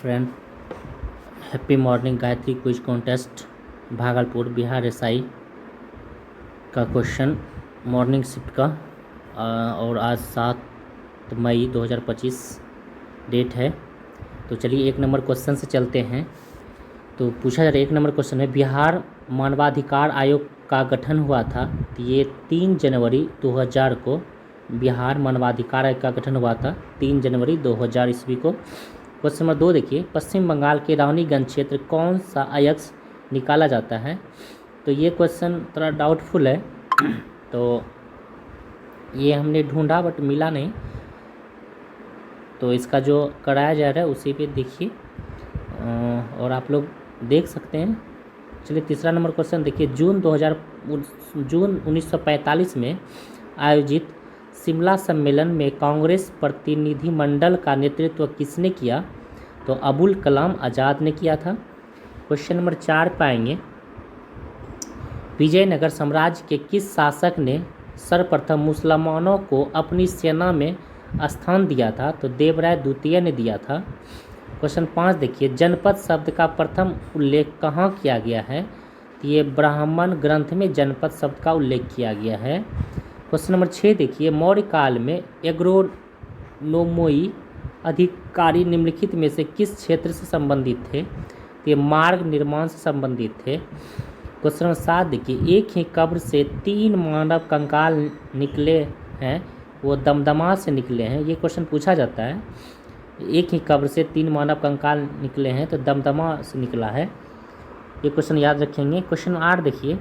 Friend, happy morning. Gayatri quiz contest Bhagalpur Bihar SI का question morning shift का और आज 7 मई 2025 डेट है। तो चलिए एक नंबर क्वेश्चन से चलते हैं। तो पूछा जा रहा है, एक नंबर क्वेश्चन है, बिहार मानवाधिकार आयोग का गठन हुआ था। तो ये 3 जनवरी 2000 को बिहार मानवाधिकार आयोग का गठन हुआ था, 3 जनवरी 2000 ईस्वी को। क्वेश्चन नंबर 2 देखिए, पश्चिम बंगाल के रानीगंज क्षेत्र कौन सा अयस्क निकाला जाता है। तो ये क्वेश्चन थोड़ा डाउटफुल है, तो ये हमने ढूंढा बट मिला नहीं, तो इसका जो कराया जा रहा है उसी पे देखिए और आप लोग देख सकते हैं। चलिए तीसरा नंबर क्वेश्चन देखिए, जून 1945 में आयोजित शिमला सम्मेलन में कांग्रेस प्रतिनिधिमंडल का नेतृत्व किसने किया। तो अबुल कलाम आज़ाद ने किया था। क्वेश्चन नंबर 4 पाएंगे, विजयनगर साम्राज्य के किस शासक ने सर्वप्रथम मुसलमानों को अपनी सेना में स्थान दिया था। तो देवराय द्वितीय ने दिया था। क्वेश्चन 5 देखिए, जनपद शब्द का प्रथम उल्लेख कहाँ किया गया है। तो ये ब्राह्मण ग्रंथ में जनपद शब्द का उल्लेख किया गया है। क्वेश्चन नंबर 6 देखिए, मौर्य काल में एग्रोनोमोई अधिकारी निम्नलिखित में से किस क्षेत्र से संबंधित थे। तो ये मार्ग निर्माण से संबंधित थे। क्वेश्चन नंबर 7 देखिए, एक ही कब्र से 3 मानव कंकाल निकले हैं, वो दमदमा से निकले हैं। ये क्वेश्चन पूछा जाता है, एक ही कब्र से 3 मानव कंकाल निकले हैं तो दमदमा से निकला है। ये क्वेश्चन याद रखेंगे। क्वेश्चन 8 देखिए,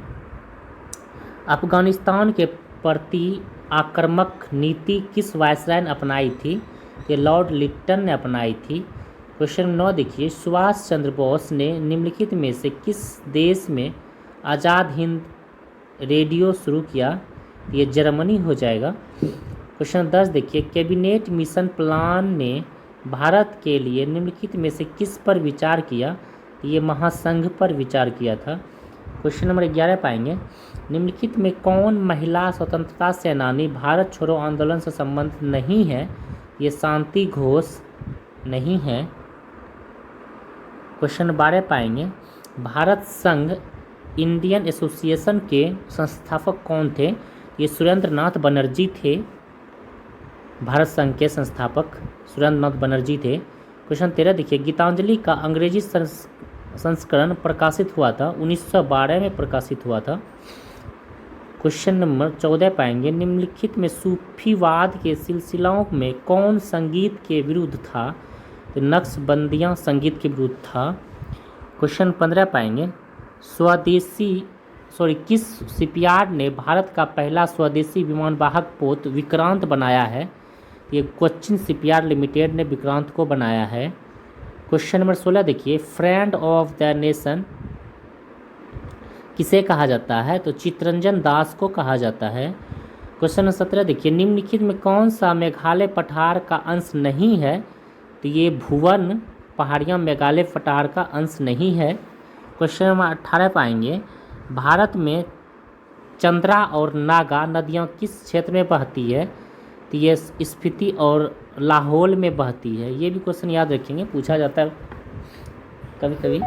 अफगानिस्तान के प्रति आक्रामक नीति किस वायसराय ने अपनाई थी। ये लॉर्ड लिट्टन ने अपनाई थी। क्वेश्चन 9 देखिए, सुभाष चंद्र बोस ने निम्नलिखित में से किस देश में आज़ाद हिंद रेडियो शुरू किया। ये जर्मनी हो जाएगा। क्वेश्चन 10 देखिए, कैबिनेट मिशन प्लान ने भारत के लिए निम्नलिखित में से किस पर विचार किया। ये महासंघ पर विचार किया था। क्वेश्चन नंबर 11 पाएंगे, निम्नलिखित में कौन महिला स्वतंत्रता सेनानी भारत छोड़ो आंदोलन से संबंधित नहीं है। ये शांति घोष नहीं है। क्वेश्चन 12 पाएंगे, भारत संघ इंडियन एसोसिएशन के संस्थापक कौन थे। ये सुरेंद्र नाथ बनर्जी थे। भारत संघ के संस्थापक सुरेंद्र नाथ बनर्जी थे। क्वेश्चन 13 देखिए, गीतांजलि का अंग्रेजी संस्करण प्रकाशित हुआ था, 1912 में प्रकाशित हुआ था। क्वेश्चन नंबर 14 पाएंगे, निम्नलिखित में सूफीवाद के सिलसिलाओं में कौन संगीत के विरुद्ध था। तो नक्शबंदियाँ संगीत के विरुद्ध था। क्वेश्चन 15 पाएंगे, किस शिपयार्ड ने भारत का पहला स्वदेशी विमानवाहक पोत विक्रांत बनाया है। ये कोचिन शिपयार्ड लिमिटेड ने विक्रांत को बनाया है। क्वेश्चन नंबर 16 देखिए, फ्रेंड ऑफ द नेशन किसे कहा जाता है। तो चित्तरंजन दास को कहा जाता है। क्वेश्चन नंबर 17 देखिए, निम्नलिखित में कौन सा मेघालय पठार का अंश नहीं है। तो ये भुवन पहाड़ियाँ मेघालय पठार का अंश नहीं है। क्वेश्चन नंबर 18 पाएंगे, भारत में चंद्रा और नागा नदियाँ किस क्षेत्र में बहती है। तो ये स्पीति और लाहौल में बहती है। ये भी क्वेश्चन याद रखेंगे, पूछा जाता है कभी कभी।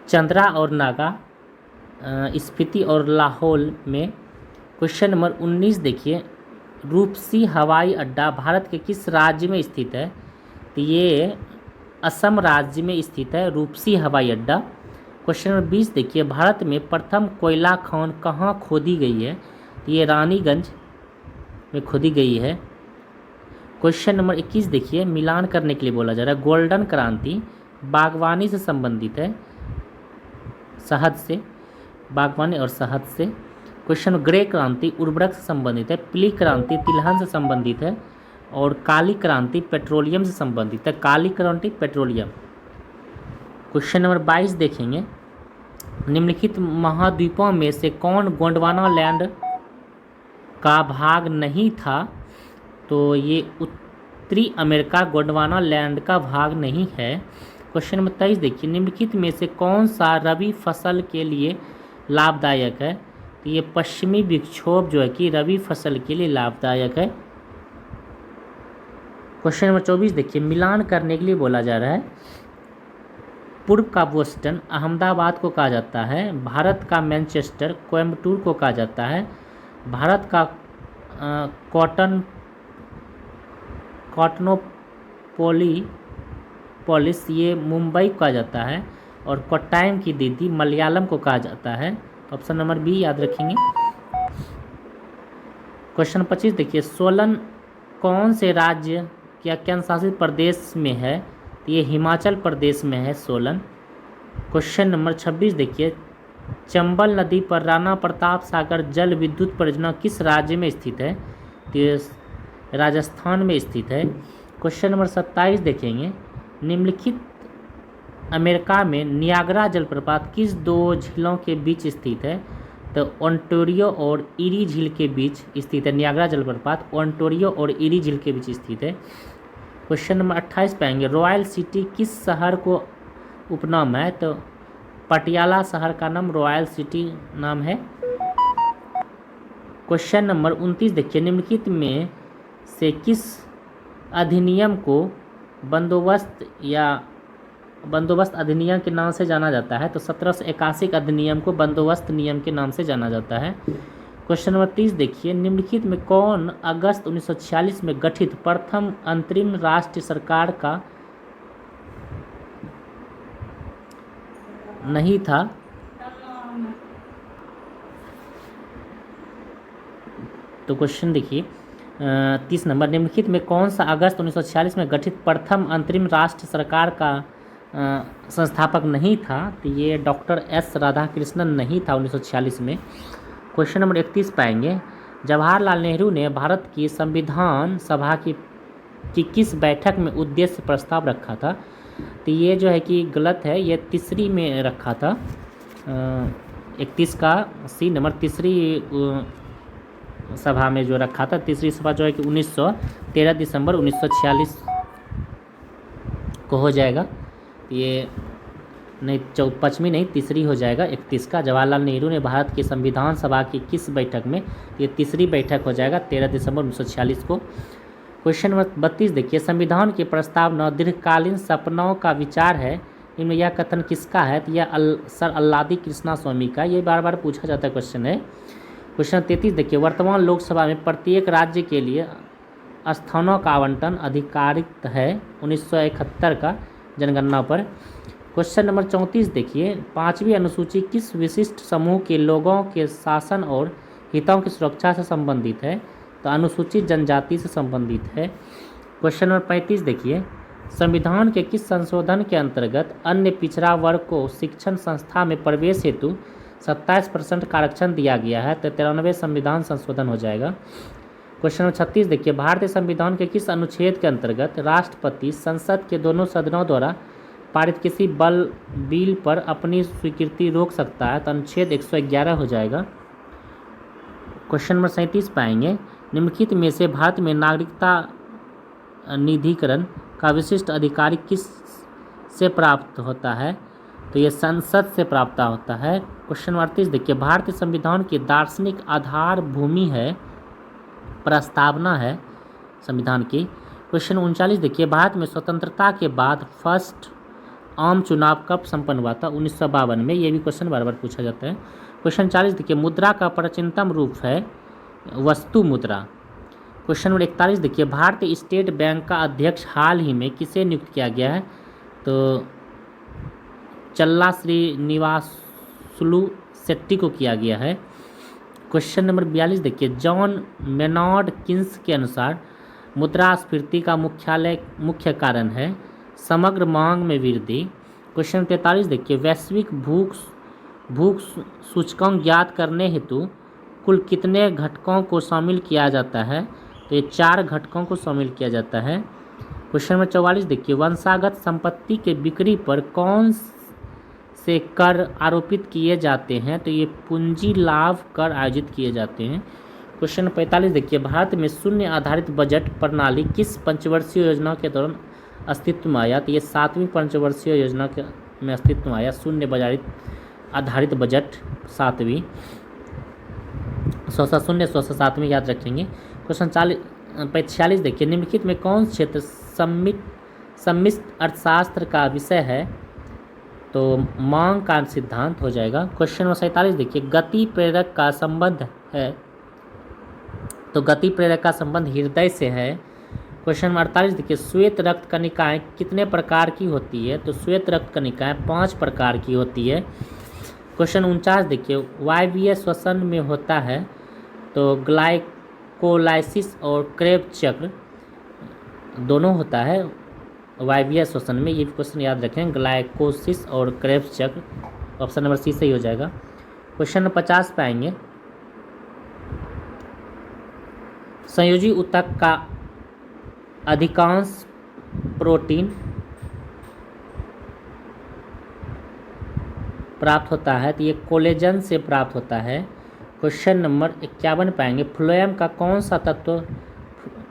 चंद्रा और नागा स्पीति और लाहौल में। क्वेश्चन नंबर 19 देखिए, रूपसी हवाई अड्डा भारत के किस राज्य में स्थित है। तो ये असम राज्य में स्थित है रूपसी हवाई अड्डा। क्वेश्चन नंबर 20 देखिए, भारत में प्रथम कोयला खान कहाँ खोदी गई है। तो ये रानीगंज में खोदी गई है। क्वेश्चन नंबर 21 देखिए, मिलान करने के लिए बोला जा रहा है, गोल्डन क्रांति बागवानी से संबंधित है, शहद से, बागवानी और शहद से। क्वेश्चन ग्रे क्रांति उर्वरक से संबंधित है, पीली क्रांति तिलहन से संबंधित है और काली क्रांति पेट्रोलियम से संबंधित है, काली क्रांति पेट्रोलियम। क्वेश्चन नंबर 22 देखेंगे, निम्नलिखित महाद्वीपों में से कौन गोंडवाना लैंड का भाग नहीं था। तो ये उत्तरी अमेरिका गोंडवाना लैंड का भाग नहीं है। क्वेश्चन नंबर 23 देखिए, निम्नलिखित में से कौन सा रबी फसल के लिए लाभदायक है। तो ये पश्चिमी विक्षोभ जो है कि रबी फसल के लिए लाभदायक है। क्वेश्चन नंबर 24 देखिए, मिलान करने के लिए बोला जा रहा है। पूर्व का बोस्टन अहमदाबाद को कहा जाता है, भारत का मैनचेस्टर कोयम्बटूर को कहा जाता है, भारत का कॉटन कॉटनोपोली पॉलिस ये मुंबई को कहा जाता है, और कोट्टायम की दीदी मलयालम को कहा जाता है। ऑप्शन नंबर बी याद रखेंगे। क्वेश्चन 25 देखिए, सोलन कौन से राज्य या केंद्र शासित प्रदेश में है? तो ये हिमाचल प्रदेश में है सोलन। क्वेश्चन नंबर 26 देखिए, चंबल नदी पर राणा प्रताप सागर जल विद्युत परियोजना किस राज्य में स्थित है? तो ये राजस्थान में स्थित है। क्वेश्चन नंबर 27 देखेंगे, निम्नलिखित अमेरिका में नियाग्रा जलप्रपात किस दो झीलों के बीच स्थित है? तो ओंटारियो और ईरी झील के बीच स्थित है। नियाग्रा जलप्रपात ओंटारियो और ईरी झील के बीच स्थित है। क्वेश्चन नंबर 28 पाएंगे, रॉयल सिटी किस शहर को उपनाम है? तो पटियाला शहर का नाम रॉयल सिटी नाम है। क्वेश्चन नंबर 29 देखिए, निम्नलिखित में से किस अधिनियम को बंदोबस्त अधिनियम के नाम से जाना जाता है? तो 1781 अधिनियम को बंदोबस्त नियम के नाम से जाना जाता है। क्वेश्चन नंबर 30 देखिए, निम्नलिखित में कौन अगस्त 1946 में गठित प्रथम अंतरिम राष्ट्रीय सरकार का नहीं था? तो क्वेश्चन देखिए 30 नंबर, निम्नलिखित में कौन सा अगस्त 1946 में गठित प्रथम अंतरिम राष्ट्र सरकार का संस्थापक नहीं था? तो ये डॉक्टर एस राधाकृष्णन नहीं था 1946 में। क्वेश्चन नंबर 31 पाएंगे, जवाहरलाल नेहरू ने भारत की संविधान सभा की किस बैठक में उद्देश्य प्रस्ताव रखा था? तो ये जो है कि गलत है, ये तीसरी में रखा था। 31 का सी नंबर तीसरी सभा में जो रखा था। तीसरी सभा जो है कि 13 दिसंबर 1946 को हो जाएगा। ये नहीं, 5वीं नहीं, तीसरी हो जाएगा 31 का। जवाहरलाल नेहरू ने भारत की संविधान सभा की किस बैठक में? ये तीसरी बैठक हो जाएगा 13 दिसंबर 1946 को। क्वेश्चन नंबर 32 देखिए, संविधान की प्रस्तावना दीर्घकालीन सपनों का विचार है, इनमें यह कथन किसका है? तो यह सर अल्लादी कृष्णा स्वामी का। ये बार बार पूछा जाता है क्वेश्चन है। क्वेश्चन 33 देखिए, वर्तमान लोकसभा में प्रत्येक राज्य के लिए स्थानों का आवंटन अधिकारित है 1971 का जनगणना पर। क्वेश्चन नंबर 34 देखिए, 5वीं अनुसूची किस विशिष्ट समूह के लोगों के शासन और हितों की सुरक्षा से संबंधित है? तो अनुसूचित जनजाति से संबंधित है। क्वेश्चन नंबर 35 देखिए, संविधान के किस संशोधन के अंतर्गत अन्य पिछड़ा वर्ग को शिक्षण संस्था में प्रवेश हेतु 27% का आरक्षण दिया गया है? तो 93 संविधान संशोधन हो जाएगा। क्वेश्चन नंबर 36 देखिए, भारतीय संविधान के किस अनुच्छेद के अंतर्गत राष्ट्रपति संसद के दोनों सदनों द्वारा पारित किसी बिल पर अपनी स्वीकृति रोक सकता है? तो अनुच्छेद 111 हो जाएगा। क्वेश्चन नंबर 37 पाएंगे, निम्नलिखित में से भारत में नागरिकता निधिकरण का विशिष्ट अधिकार किस से प्राप्त होता है? तो ये संसद से प्राप्त होता है। क्वेश्चन नंबर 38 देखिए, भारतीय संविधान की दार्शनिक आधार भूमि है, प्रस्तावना है संविधान की। क्वेश्चन 39 देखिए, भारत में स्वतंत्रता के बाद फर्स्ट आम चुनाव कब संपन्न हुआ था? 1952 में। ये भी क्वेश्चन बार बार पूछा जाता है। क्वेश्चन 40 देखिए, मुद्रा का प्राचीनतम रूप है वस्तु मुद्रा। क्वेश्चन नंबर 41 देखिए, भारतीय स्टेट बैंक का अध्यक्ष हाल ही में किसे नियुक्त किया गया है? तो चल्ला श्रीनिवासुलु शेट्टी को किया गया है। क्वेश्चन नंबर 42 देखिए, जॉन मेनार्ड किन्स के अनुसार मुद्रास्फीति का मुख्य कारण है समग्र मांग में वृद्धि। क्वेश्चन 43 देखिए, वैश्विक भूख सूचकांक ज्ञात करने हेतु कुल कितने घटकों को शामिल किया जाता है? तो ये 4 घटकों को शामिल किया जाता है। क्वेश्चन नंबर 44 देखिए, वंशागत संपत्ति के बिक्री पर कौन से कर आरोपित किए जाते हैं? तो ये पूंजी लाभ कर आयोजित किए जाते हैं। क्वेश्चन नंबर 45 देखिए, भारत में शून्य आधारित बजट प्रणाली किस पंचवर्षीय योजना के दौरान अस्तित्व में आया? तो ये 7वीं पंचवर्षीय योजना के में अस्तित्व में आया शून्य आधारित बजट 7वीं। 7 में याद रखेंगे। क्वेश्चन 46 देखिए, निम्नलिखित में कौन क्षेत्र सम्मिश्र अर्थशास्त्र का विषय है? तो मांग का सिद्धांत हो जाएगा। क्वेश्चन नंबर 47 देखिए, गति प्रेरक का संबंध है, तो गति प्रेरक का संबंध हृदय से है। क्वेश्चन नंबर 48 देखिए, श्वेत रक्त कणिकाएं कितने प्रकार की होती है? तो श्वेत रक्त कणिकाएं 5 प्रकार की होती है। क्वेश्चन 49 देखिए, वायवीय श्वसन में होता है, तो ग्लाइकोलाइसिस और क्रेब्स चक्र दोनों होता है वायवीय श्वसन में। ये क्वेश्चन याद रखें, ग्लाइकोसिस और क्रेब्स चक्र। ऑप्शन नंबर सी सही हो जाएगा। क्वेश्चन नंबर 50 पे आएंगे, संयोजी ऊतक का अधिकांश प्रोटीन प्राप्त होता है, तो ये कोलेजन से प्राप्त होता है। क्वेश्चन नंबर 51 पाएंगे, फ्लोएम का कौन सा तत्व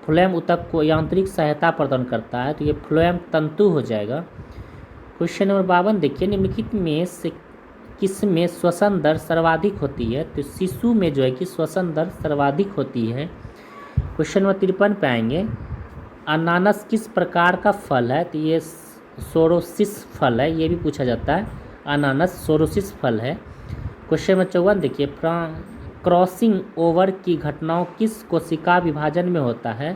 फ्लोएम ऊतक को यांत्रिक सहायता प्रदान करता है? तो ये फ्लोएम तंतु हो जाएगा। क्वेश्चन नंबर 52 देखिए, निम्नलिखित में से किसमें श्वसन दर सर्वाधिक होती है? तो शिशु में जो है कि श्वसन दर सर्वाधिक होती है। क्वेश्चन नंबर 53 पे आएंगे, अनानास किस प्रकार का फल है? तो ये सोरोसिस फल है, ये भी पूछा जाता है, अनानास सोरोसिस फल है। क्वेश्चन नंबर 54 देखिए, क्रॉसिंग ओवर की घटनाओं किस कोशिका विभाजन में होता है?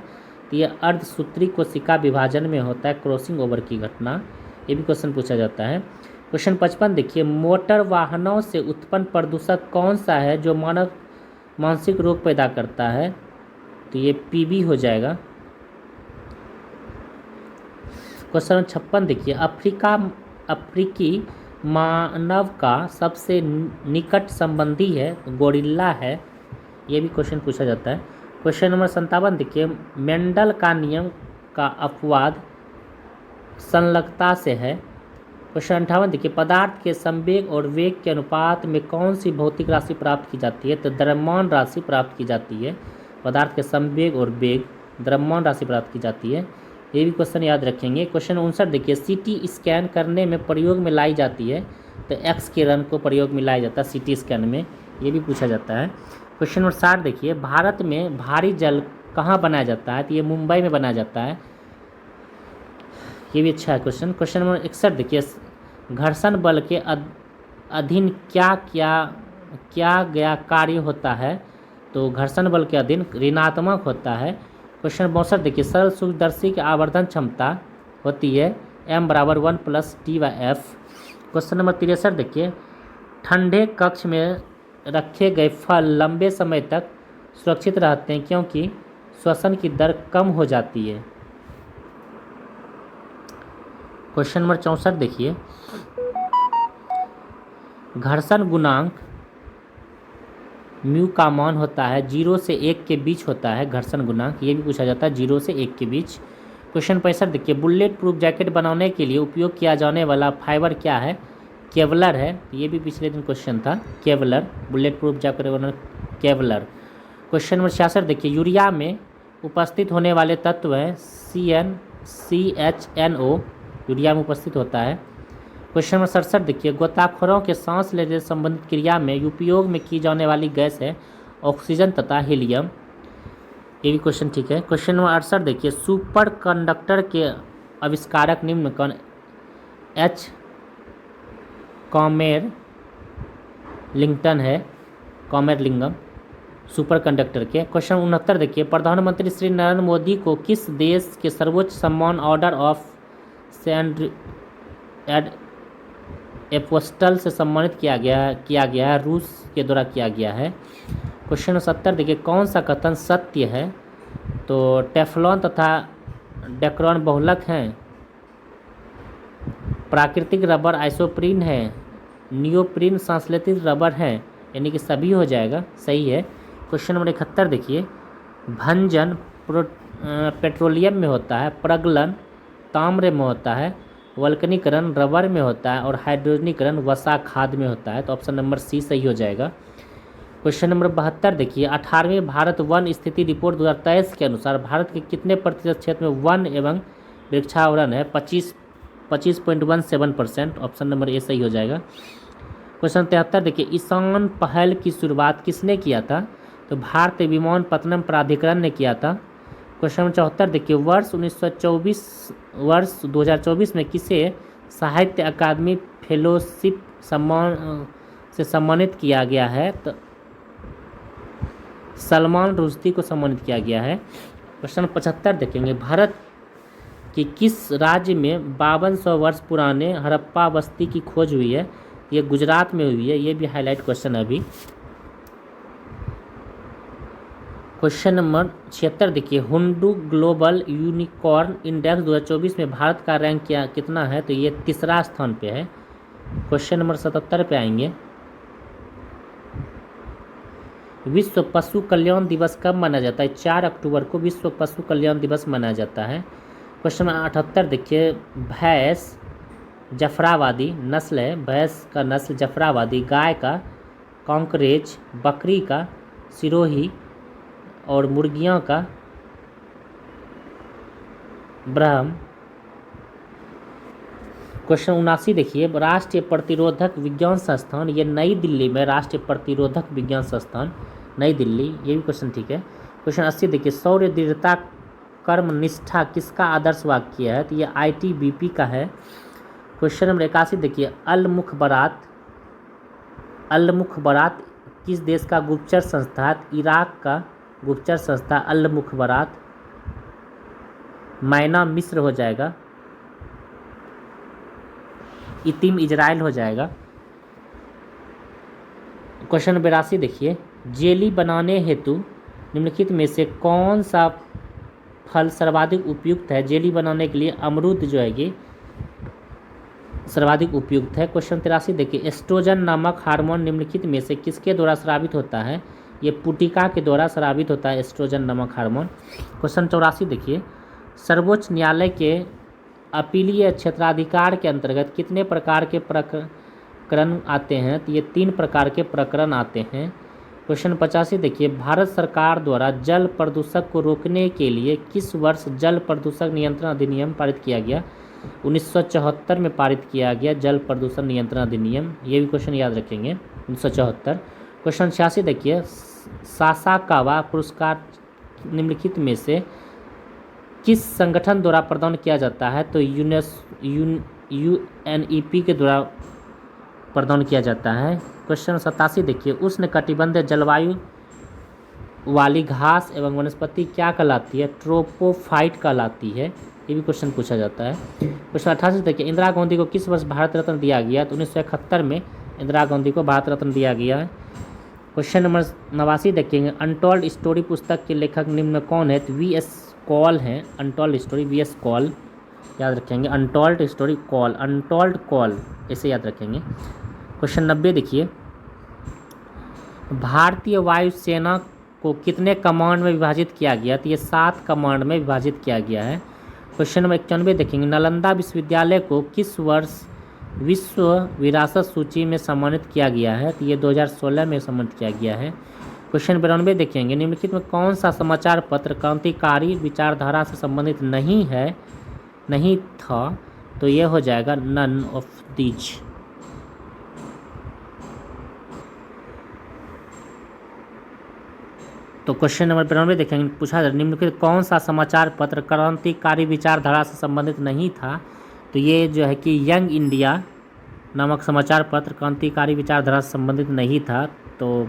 तो ये अर्धसूत्री कोशिका विभाजन में होता है क्रॉसिंग ओवर की घटना, ये भी क्वेश्चन पूछा जाता है। क्वेश्चन 55 देखिए, मोटर वाहनों से उत्पन्न प्रदूषक कौन सा है जो मानसिक रोग पैदा करता है? तो ये पीबी हो जाएगा। क्वेश्चन 56 देखिए, अफ्रीकी मानव का सबसे निकट संबंधी है, गोरिल्ला है, ये भी क्वेश्चन पूछा जाता है। क्वेश्चन नंबर 57 देखिए, मेंडल का नियम का अपवाद संलग्नता से है। क्वेश्चन 58 देखिए, पदार्थ के संवेग और वेग के अनुपात में कौन सी भौतिक राशि प्राप्त की जाती है? तो द्रव्यमान राशि प्राप्त की जाती है। पदार्थ के संवेग और वेग द्रव्यमान राशि प्राप्त की जाती है, ये भी क्वेश्चन याद रखेंगे। क्वेश्चन 59 देखिए, सीटी स्कैन करने में प्रयोग में लाई जाती है, तो एक्स किरण को प्रयोग में लाया जाता है सीटी स्कैन में, ये भी पूछा जाता है। क्वेश्चन नंबर 60 देखिए, भारत में भारी जल कहाँ बनाया जाता है? तो ये मुंबई में बनाया जाता है, ये भी अच्छा है क्वेश्चन। क्वेश्चन नंबर 61 देखिए, घर्षण बल के अधीन क्या गया कार्य होता है? तो घर्षण बल के अधीन ऋणात्मक होता है। क्वेश्चन 62 देखिए, सरल सूक्ष्मदर्शी की आवर्धन क्षमता होती है m = 1 + t/f। क्वेश्चन नंबर 63 देखिए, ठंडे कक्ष में रखे गए फल लंबे समय तक सुरक्षित रहते हैं क्योंकि श्वसन की दर कम हो जाती है। क्वेश्चन नंबर 64 देखिए, घर्षण गुणांक म्यू का मान होता है 0 से 1 के बीच होता है घर्षण गुणांक, ये भी पूछा जाता है 0 से 1 के बीच। क्वेश्चन 65 देखिए, बुलेट प्रूफ जैकेट बनाने के लिए उपयोग किया जाने वाला फाइबर क्या है? केवलर है, ये भी पिछले दिन क्वेश्चन था, केवलर, बुलेट प्रूफ जैकेट बनाने केवलर। क्वेश्चन नंबर 66 देखिए, यूरिया में उपस्थित होने वाले तत्व हैं CnCHNO, यूरिया में उपस्थित होता है। क्वेश्चन नंबर 67 देखिए, गोताखोरों के सांस लेने से संबंधित क्रिया में उपयोग में की जाने वाली गैस है ऑक्सीजन तथा हीलियम, ये भी क्वेश्चन ठीक है। क्वेश्चन नंबर 68 देखिए, सुपर कंडक्टर के आविष्कारक निम्न कौन? H कॉमेरलिंगटन है, कॉमेरलिंगम सुपर कंडक्टर के। क्वेश्चन 69 देखिए, प्रधानमंत्री श्री नरेंद्र मोदी को किस देश के सर्वोच्च सम्मान ऑर्डर ऑफ सेंट एपोस्टल से सम्मानित किया गया है, रूस के द्वारा किया गया है। क्वेश्चन 70 देखिए, कौन सा कथन सत्य है? तो टेफ्लॉन तथा डेक्रॉन बहुलक हैं, प्राकृतिक रबर आइसोप्रीन है, नियोप्रीन संश्लेषित रबर है, यानी कि सभी हो जाएगा, सही है। क्वेश्चन नंबर 71 देखिए, भंजन पेट्रोलियम में होता है, प्रगलन ताम्र में होता है, वल्कनीकरण रबर में होता है और हाइड्रोजनीकरण वसा खाद में होता है, तो ऑप्शन नंबर सी सही हो जाएगा। क्वेश्चन नंबर 72 देखिए, 18वीं भारत वन स्थिति रिपोर्ट 2023 के अनुसार भारत के कितने प्रतिशत क्षेत्र में वन एवं वृक्षावरण है? 25.17%, ऑप्शन नंबर ए सही हो जाएगा। क्वेश्चन 73 देखिए, ईशान पहल की शुरुआत किसने किया था? तो भारतीय विमानपत्तनम प्राधिकरण ने किया था। क्वेश्चन नंबर 74 देखिए, वर्ष 2024 में किसे साहित्य अकादमी फेलोशिप सम्मान से सम्मानित किया गया है? तो सलमान रुश्दी को सम्मानित किया गया है। क्वेश्चन 75 देखेंगे, भारत कि किस राज्य में 5200 वर्ष पुराने हड़प्पा बस्ती की खोज हुई है? ये गुजरात में हुई है। ये भी हाईलाइट क्वेश्चन है अभी। क्वेश्चन नंबर 76 देखिए, हुंडू ग्लोबल यूनिकॉर्न इंडेक्स 2024 में भारत का रैंक कितना है? तो ये तीसरा स्थान पे है। क्वेश्चन नंबर 77 पे आएंगे, विश्व पशु कल्याण दिवस कब मनाया जाता है? 4 अक्टूबर को विश्व पशु कल्याण दिवस मनाया जाता है। क्वेश्चन नंबर 78 देखिए, भैंस जफराबादी नस्ल है, भैंस का नस्ल जफराबादी, गाय का कांकरेज, बकरी का सिरोही और मुर्गियों का ब्रह्म। क्वेश्चन 79 देखिए, राष्ट्रीय प्रतिरोधक विज्ञान संस्थान, ये नई दिल्ली में राष्ट्रीय प्रतिरोधक विज्ञान संस्थान नई दिल्ली, ये भी क्वेश्चन ठीक है। क्वेश्चन 80 देखिए, शौर्य दृढ़ता कर्म निष्ठा किसका आदर्श वाक्य है? तो ये ITBP का है। क्वेश्चन नंबर 81 देखिए, अल मुखबरात किस देश का गुप्तचर संस्था है? इराक का गुप्तचर संस्था अल मुखबरात। मैना मिस्र हो जाएगा, इतिम इजराइल हो जाएगा। क्वेश्चन 82 देखिए, जेली बनाने हेतु निम्नलिखित में से कौन सा फल सर्वाधिक उपयुक्त है? जेली बनाने के लिए अमरूद जो है ये सर्वाधिक उपयुक्त है। क्वेश्चन 83 देखिए, एस्ट्रोजन नामक हार्मोन निम्नलिखित में से किसके द्वारा स्रावित होता है? ये पुटिका के द्वारा स्रावित होता है एस्ट्रोजन नामक हार्मोन। क्वेश्चन 84 देखिए, सर्वोच्च न्यायालय के अपीलीय क्षेत्राधिकार के अंतर्गत कितने प्रकार के प्रकरण आते हैं? तो ये 3 प्रकार के प्रकरण आते हैं। क्वेश्चन 85 देखिए, भारत सरकार द्वारा जल प्रदूषण को रोकने के लिए किस वर्ष जल प्रदूषण नियंत्रण अधिनियम पारित किया गया? 1974 में पारित किया गया जल प्रदूषण नियंत्रण अधिनियम। ये भी क्वेश्चन याद रखेंगे, 1974। क्वेश्चन 86 देखिए, सासाकावा पुरस्कार निम्नलिखित में से किस संगठन द्वारा प्रदान किया जाता है? तो UNEP के द्वारा प्रदान किया जाता है। क्वेश्चन 87 देखिए, उष्ण कटिबंधीय जलवायु वाली घास एवं वनस्पति क्या कहलाती है? ट्रोपोफाइट कहलाती है। ये भी क्वेश्चन पूछा जाता है। क्वेश्चन 88 देखिए, इंदिरा गांधी को किस वर्ष भारत रत्न दिया गया? तो 1971 में इंदिरा गांधी को भारत रत्न दिया गया है। क्वेश्चन नंबर 89 देखेंगे, अनटोल्ड स्टोरी पुस्तक के लेखक निम्न में कौन है? तो VS कॉल हैं। अनटोल्ड स्टोरी VS कॉल याद रखेंगे, untold story call, untold call ऐसे याद रखेंगे। क्वेश्चन 90 देखिए, भारतीय वायुसेना को कितने कमांड में विभाजित किया गया? तो ये 7 कमांड में विभाजित किया गया है। क्वेश्चन नंबर 91 देखेंगे, नालंदा विश्वविद्यालय को किस वर्ष विश्व विरासत सूची में सम्मानित किया गया है? तो ये 2016 में सम्मानित किया गया है। क्वेश्चन 92 देखेंगे, निम्नलिखित में कौन सा समाचार पत्र क्रांतिकारी विचारधारा से संबंधित नहीं था? तो ये हो जाएगा नन ऑफ दीज। तो क्वेश्चन नंबर 92 देखेंगे, पूछा जाए निम्नलिखित कौन सा समाचार पत्र क्रांतिकारी विचारधारा से संबंधित नहीं था? तो ये जो है कि यंग इंडिया नामक समाचार पत्र क्रांतिकारी विचारधारा से संबंधित नहीं था। तो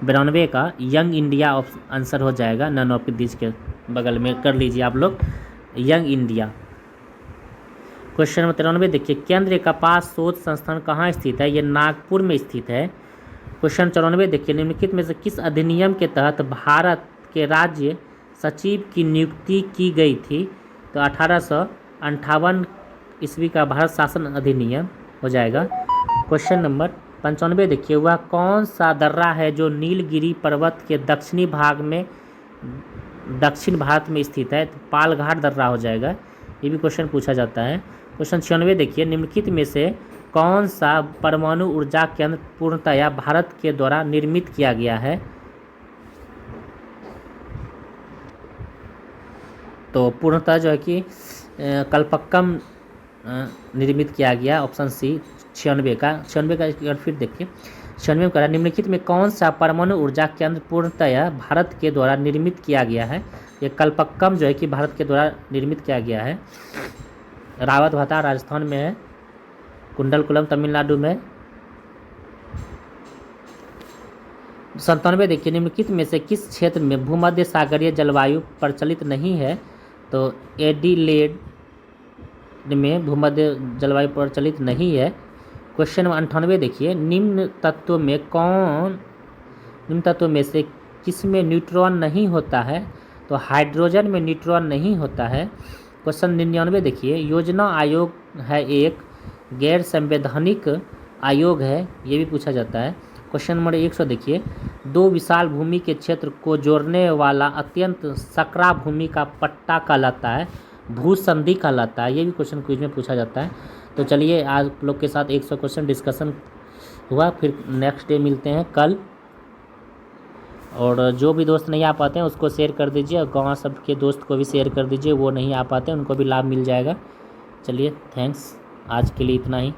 92 का यंग इंडिया आंसर हो जाएगा, नन ऑफ दीज के बगल में कर लीजिए आप लोग यंग इंडिया। क्वेश्चन नंबर 93 देखिए, केंद्रीय कपास शोध संस्थान कहाँ स्थित है? ये नागपुर में स्थित है। क्वेश्चन 94 देखिए, निम्नलिखित में से किस अधिनियम के तहत भारत के राज्य सचिव की नियुक्ति की गई थी? तो 1858 ईस्वी का भारत शासन अधिनियम हो जाएगा। क्वेश्चन नंबर 95 देखिए, वह कौन सा दर्रा है जो नीलगिरी पर्वत के दक्षिण भारत में स्थित है? तो पालघाट दर्रा हो जाएगा। ये भी क्वेश्चन पूछा जाता है। क्वेश्चन 96 देखिए, निम्नलिखित में से कौन सा परमाणु ऊर्जा केंद्र पूर्णतया भारत के द्वारा निर्मित किया गया है? तो पूर्णतः जो है कि कलपक्कम निर्मित किया गया, ऑप्शन सी 96 का। 96 का एक बार फिर देखिए, 96 कह रहा है निम्नलिखित में कौन सा परमाणु ऊर्जा केंद्र पूर्णतया भारत के द्वारा निर्मित किया गया है। ये कल्पक्कम जो है कि भारत के द्वारा निर्मित किया गया है। रावत भाटा राजस्थान में है, कुंडलकुलम तमिलनाडु में। 97 देखिए निम्नलिखित में से किस क्षेत्र में भूमध्य सागरीय जलवायु प्रचलित नहीं है। तो एडिलेड में भूमध्य जलवायु प्रचलित नहीं है। क्वेश्चन नंबर 98 देखिए निम्न तत्वों में से किसमें न्यूट्रॉन नहीं होता है। तो हाइड्रोजन में न्यूट्रॉन नहीं होता है। क्वेश्चन 99 देखिए योजना आयोग है एक गैर संवैधानिक आयोग है, ये भी पूछा जाता है। क्वेश्चन नंबर 100 देखिए दो विशाल भूमि के क्षेत्र को जोड़ने वाला अत्यंत सकरा भूमि का पट्टा कहलाता है, भूसंधि कहलाता है। ये भी क्वेश्चन क्विज में पूछा जाता है। तो चलिए आज लोग के साथ 100 क्वेश्चन डिस्कशन हुआ, फिर नेक्स्ट डे मिलते हैं कल। और जो भी दोस्त नहीं आ पाते हैं उसको शेयर कर दीजिए, और गाँव सब के दोस्त को भी शेयर कर दीजिए, वो नहीं आ पाते हैं उनको भी लाभ मिल जाएगा। चलिए थैंक्स, आज के लिए इतना ही।